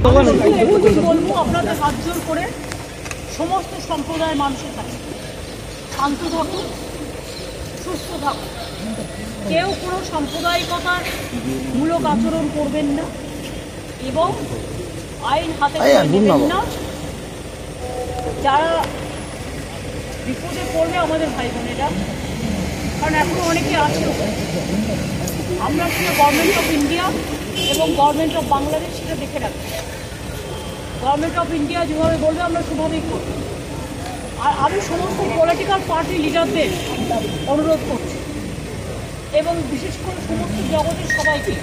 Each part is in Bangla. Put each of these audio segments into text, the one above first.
বলবো আপনাদের হাত জোর করে সমস্ত সম্প্রদায়ের মানুষের কাছে শান্ত থাকুন, সুস্থ থাকুন, কেউ কোনো সাম্প্রদায়িকতার মূলক আচরণ করবেন না এবং আইন হাতে নেবেন না। যারা বিপদে পড়বে আমাদের ভাই বোনেরা, কারণ এখনো অনেকে আছে, আমরা সেটা গভর্নমেন্ট অফ ইন্ডিয়া এবং গভর্নমেন্ট অফ বাংলাদেশ সেটা দেখে রাখবো। গভর্নমেন্ট অফ ইন্ডিয়া যেভাবে বলবে আমরা সেভাবেই করব। আর আমি সমস্ত পলিটিক্যাল পার্টি লিডারদের অনুরোধ করছি এবং বিশেষ করে সমস্ত জগতের সবাইকে,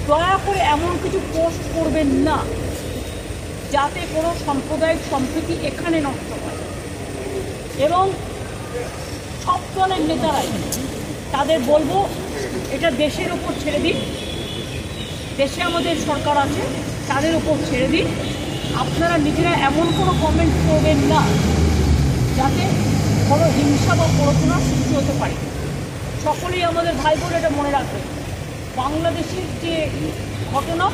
দয়া করে এমন কিছু পোস্ট করবেন না যাতে কোনো সাম্প্রদায়িক সম্প্রীতি এখানে নষ্ট হয়। এবং সব দলের নেতারাই তাদের বলবো এটা দেশের ওপর ছেড়ে দিন, দেশে আমাদের সরকার আছে, তাদের ওপর ছেড়ে দিন। আপনারা নিজেরা এমন কোনো কমেন্ট করবেন না যাতে কোনো হিংসা বা প্ররোচনার সৃষ্টি হতে পারে। সকলেই আমাদের ভাই বোন এটা মনে রাখবেন, বাংলাদেশের যে ঘটনা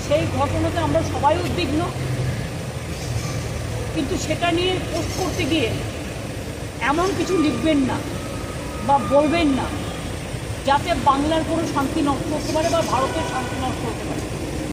সেই ঘটনাতে আমরা সবাই উদ্বিগ্ন, কিন্তু সেটা নিয়ে পোস্ট করতে গিয়ে এমন কিছু লিখবেন না বা বলবেন না যাতে বাংলার কোনো শান্তি নষ্ট হতে পারে বা ভারতের শান্তি নষ্ট হতে পারে।